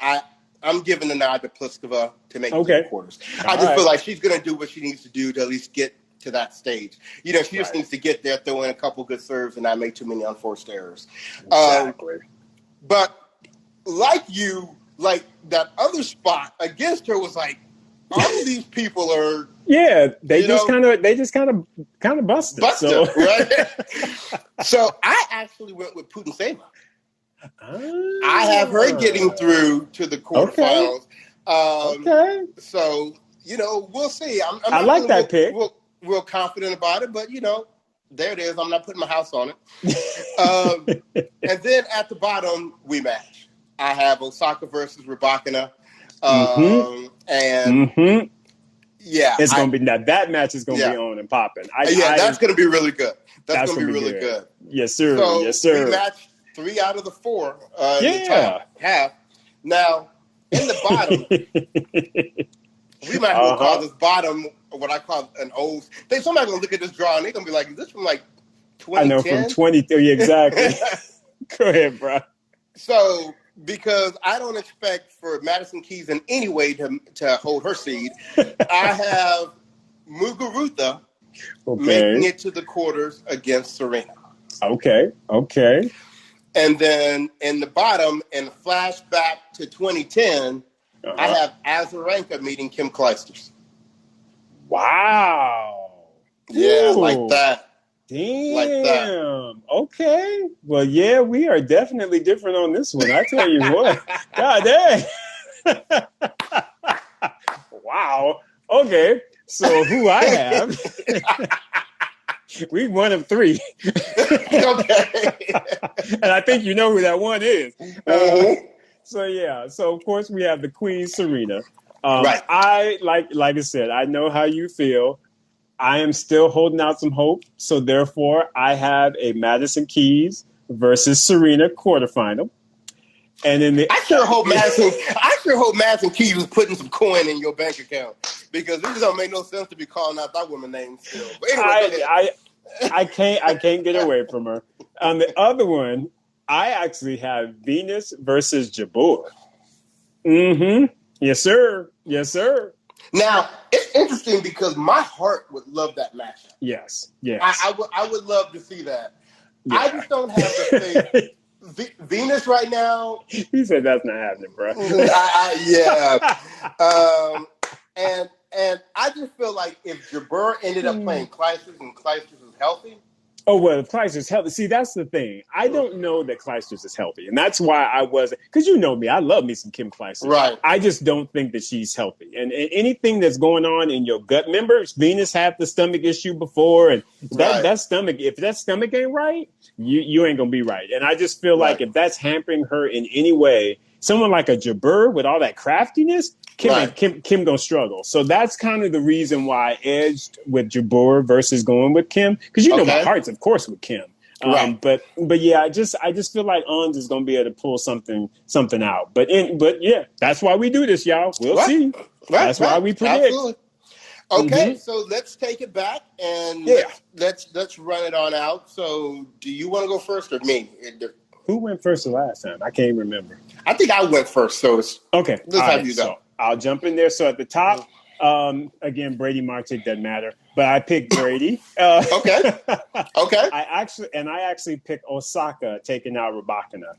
I'm giving the nod to Pliskova to make the quarters. I just feel like she's going to do what she needs to do to at least get to that stage. She just needs to get there, throw in a couple good serves, and not make too many unforced errors. Exactly. But like that other spot against her was like, all of these people are. Yeah, they just kind of busted. So. Right? So I actually went with Putintseva. I have her getting through to the quarterfinals. So we'll see. I like that pick. Real confident about it, but there it is. I'm not putting my house on it. And then at and we match. I have Osaka versus Rybakina. It's going to be that match is going to be on and popping. That's going to be really good. That's going to be really good. Yes, sir. So yes, sir. We matched 3 out of the 4 in the top half. Now, in the bottom, we might well call this bottom what I call an old. Somebody's going to look at this draw and they're going to be like, is this from like 2010? I know, from 20. Exactly. Go ahead, bro. So, because I don't expect for Madison Keys in any way to hold her seed, I have Muguruza making it to the quarters against Serena. Okay. And then in the bottom, in flashback to 2010, I have Azarenka meeting Kim Clijsters. Wow. Yeah, like that. Damn. Like that. Okay. Well, yeah, we are definitely different on this one. I tell you what. God dang. Wow. Okay. So who I have? We one of three. Okay. And I think you know who that one is. So yeah. So of course we have the Queen Serena. Right. I like I said, I know how you feel. I am still holding out some hope. So therefore, I have a Madison Keys versus Serena quarterfinal. And in the I sure hope Madison Keys was putting some coin in your bank account, because this don't make no sense to be calling out that woman's name still. But anyway, I can't get away from her. On the other one, I actually have Venus versus Jabor. Mm-hmm. Yes, sir. Yes, sir. Now, it's interesting because my heart would love that match. Yes. Yes. I would love to see that. Yeah. I just don't have the faith. Venus right now. He said that's not happening, bro. And I just feel like if Jabor ended up playing Clijsters and Clijsters was healthy. Oh, well, if Clijsters healthy. See, that's the thing. I don't know that Clijsters is healthy. And that's why I wasn't. Because you know me. I love me some Kim Clijsters. Right. I just don't think that she's healthy. And anything that's going on in your gut, remember, Venus had the stomach issue before. And that stomach, if that stomach ain't right, you ain't going to be right. And I just feel like if that's hampering her in any way, someone like a Jabor with all that craftiness, Kim gonna struggle. So that's kind of the reason why I edged with Jabor versus going with Kim, because you know my heart's of course with Kim. But yeah, I just feel like Ons is gonna be able to pull something out. But yeah, that's why we do this, y'all. We'll see. That's why we predict. Absolutely. Okay, so let's take it back and let's run it on out. So, do you want to go first or me? Who went first the last time? I can't remember. I think I went first. So it's okay. Let's have you go. So I'll jump in there. So at the top, again, Brady Martic doesn't matter, but I picked Brady. Okay. I actually picked Osaka taking out Rybakina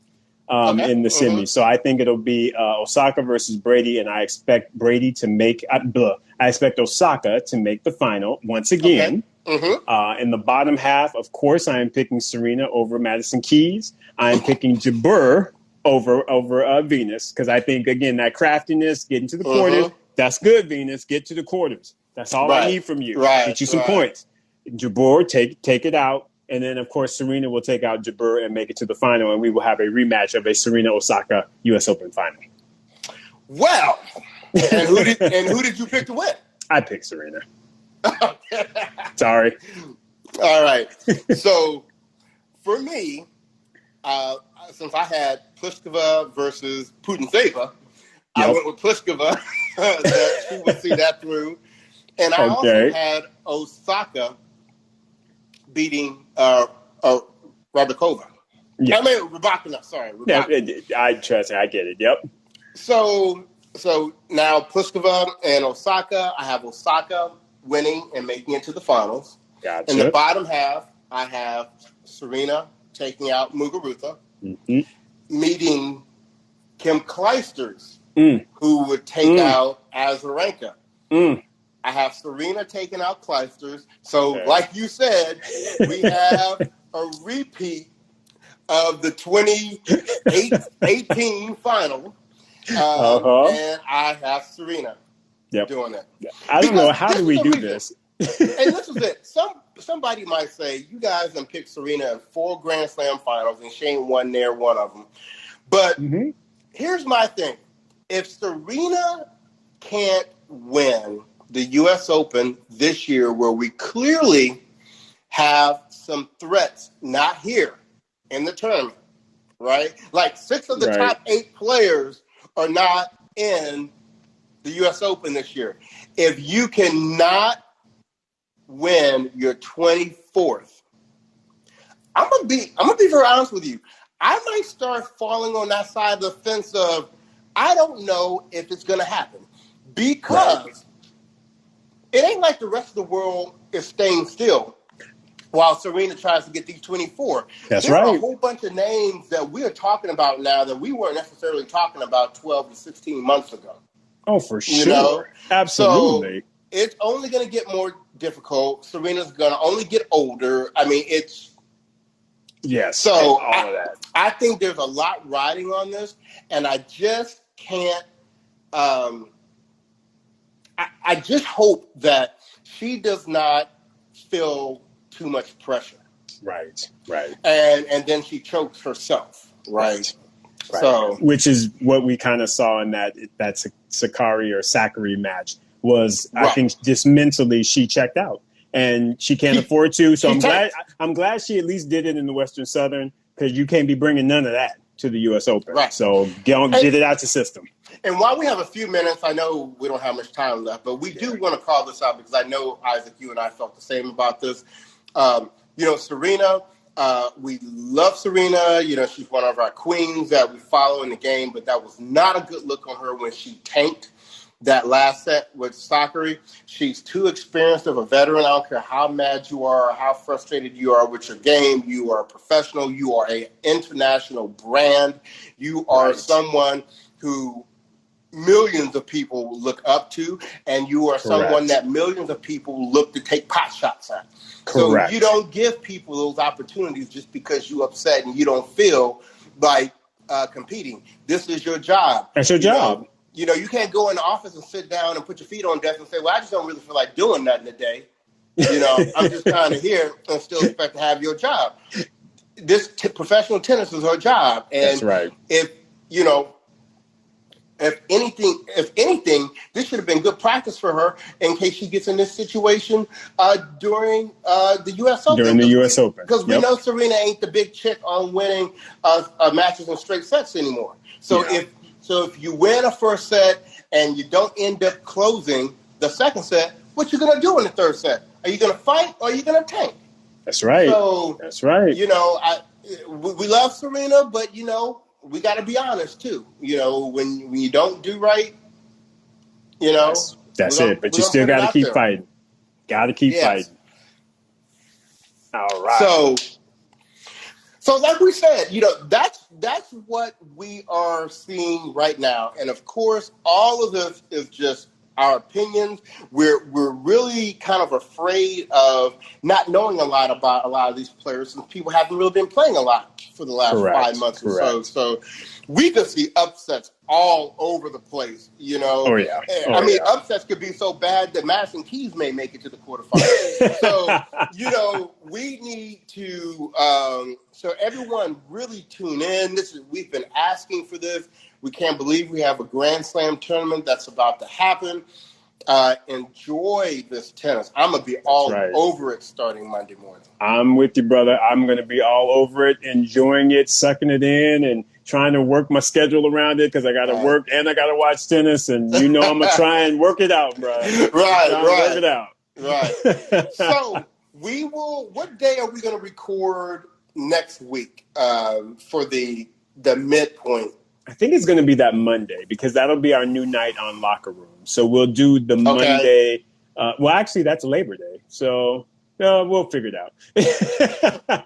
in the semi. So I think it'll be Osaka versus Brady, and I expect Brady to make. I expect Osaka to make the final once again. Okay. In the bottom half, of course, I am picking Serena over Madison Keys. I am picking Jabor over Venus, because I think, again, that craftiness, getting to the quarters, that's good, Venus. Get to the quarters. That's all I need from you. Get you some points. Jabor, take it out. And then, of course, Serena will take out Jabor and make it to the final, and we will have a rematch of a Serena-Osaka U.S. Open final. Well, and who did you pick to win? I picked Serena. Sorry. All right. So, for me, since I had Pliskova versus Putintseva, I went with Pliskova. She would see that through. And I also had Osaka beating Rybakina. Yeah. I mean, Rybakina. Sorry. Rybakina. Yeah, I trust it. I get it. Yep. So now Pliskova and Osaka, I have Osaka winning and making it to the finals. Gotcha. In the bottom half, I have Serena taking out Muguruza, meeting Kim Clijsters, who would take out Azarenka. I have Serena taking out Clijsters. So, like you said, we have a repeat of the 2018 final. And I have Serena doing that. I don't know. How do we do this? And this is it. Somebody might say, you guys done picked Serena in 4 Grand Slam finals, and she ain't won near one of them. But here's my thing. If Serena can't win the U.S. Open this year, where we clearly have some threats not here in the tournament, right? Like 6 of the top 8 players are not in the U.S. Open this year. If you cannot win your 24th, I'm gonna be very honest with you. I might start falling on that side of the fence of, I don't know if it's gonna happen, because it ain't like the rest of the world is staying still. while Serena tries to get these 24. That's there right. are a whole bunch of names that we're talking about now that we weren't necessarily talking about 12 to 16 months ago. Oh, for sure. Absolutely. So it's only going to get more difficult. Serena's going to only get older. I mean, it's... Yes, so all of that. I think there's a lot riding on this, and I just can't... I just hope that she does not feel too much pressure. Right. And then she chokes herself. Right. So, which is what we kind of saw in that Sakari or Sakari match was, I think just mentally she checked out and she can't afford to. So I'm glad she at least did it in the Western Southern, because you can't be bringing none of that to the U.S. Open. Right. So get it out your system. And while we have a few minutes, I know we don't have much time left, but we do want to call this out because I know, Isaac, you and I felt the same about this. Serena, we love Serena. She's one of our queens that we follow in the game, but that was not a good look on her when she tanked that last set with Sakari. She's too experienced of a veteran. I don't care how mad you are or how frustrated you are with your game. You are a professional. You are an international brand. You are someone who millions of people look up to, and you are someone that millions of people look to take pot shots at. So you don't give people those opportunities just because you're upset and you don't feel like competing. This is your job. That's your job. You can't go in the office and sit down and put your feet on the desk and say, well, I just don't really feel like doing nothing today. I'm just kind of here and still expect to have your job. This professional tennis is her job. And that's right. If anything, this should have been good practice for her in case she gets in this situation during the U.S. Open. During the U.S. Open. Because we know Serena ain't the big chick on winning matches in straight sets anymore. So if you win a first set and you don't end up closing the second set, what you going to do in the third set? Are you going to fight or are you going to tank? That's right. So, that's right. We love Serena, but, we got to be honest, too. When you don't do right, That's it. But you still got to keep fighting. Got to keep fighting. All right. So like we said, that's what we are seeing right now. And, of course, all of this is just our opinions. We're really kind of afraid of not knowing a lot about a lot of these players, since people haven't really been playing a lot for the last 5 months or so. So we could see upsets all over the place, Oh, yeah. Upsets could be so bad that Madison Keys may make it to the quarterfinals. So, we need to, so everyone really tune in. We've been asking for this. We can't believe we have a Grand Slam tournament that's about to happen. Enjoy this tennis. I'm going to be all over it starting Monday morning. I'm with you, brother. I'm going to be all over it, enjoying it, sucking it in, and trying to work my schedule around it, because I got to work and I got to watch tennis. And I'm going to try and work it out, bro. Work it out. Right. So what day are we going to record next week for the midpoint? I think it's going to be that Monday, because that'll be our new night on Locker Room. So we'll do the Monday. Actually, that's Labor Day. So we'll figure it out.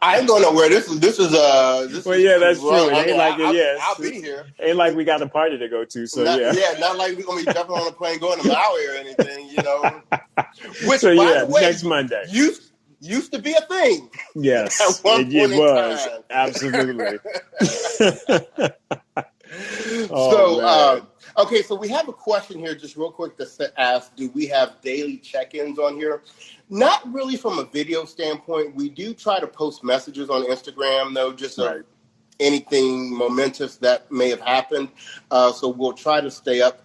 I ain't going nowhere. This is that's true. It ain't like I'll be here. Ain't like we got a party to go to. So not like we're going to be jumping on a plane going to Maui or anything, Which, by the way, next Monday used to be a thing. Yes, at one point it was. Time. Absolutely. Okay, so we have a question here, just real quick, to ask, do we have daily check-ins on here? Not really from a video standpoint. We do try to post messages on Instagram, though, just anything momentous that may have happened. So we'll try to stay up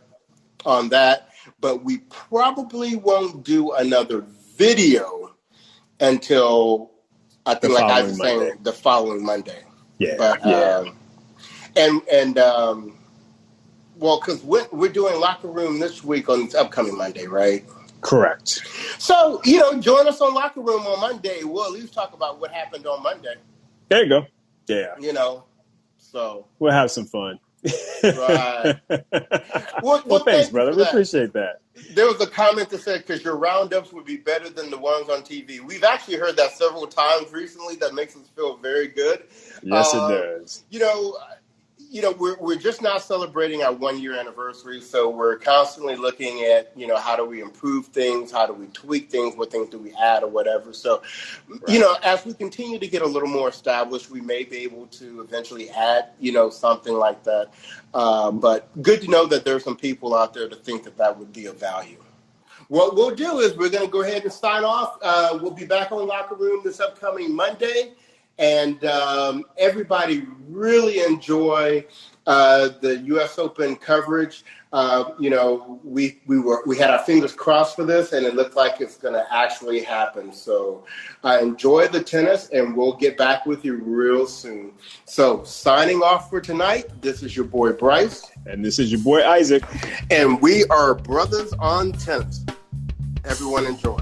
on that. But we probably won't do another video until, I think, like I was saying, the following Monday. Because we're doing Locker Room this week on this upcoming Monday, right? Correct. So, join us on Locker Room on Monday. We'll at least talk about what happened on Monday. There you go. Yeah. So. We'll have some fun. Right. Well, thanks, brother. We appreciate that. There was a comment that said, because your roundups would be better than the ones on TV. We've actually heard that several times recently. That makes us feel very good. Yes, it does. We're just now celebrating our 1-year anniversary, so we're constantly looking at, how do we improve things, how do we tweak things, what things do we add or whatever. So, as we continue to get a little more established, we may be able to eventually add, something like that. But good to know that there are some people out there that think that would be of value. What we'll do is we're going to go ahead and sign off. We'll be back on Locker Room this upcoming Monday. And everybody really enjoy the U.S. Open coverage. We had our fingers crossed for this, and it looked like it's going to actually happen. So enjoy the tennis, and we'll get back with you real soon. So signing off for tonight, this is your boy Bryce. And this is your boy Isaac. And we are Brothers on Tennis. Everyone enjoy.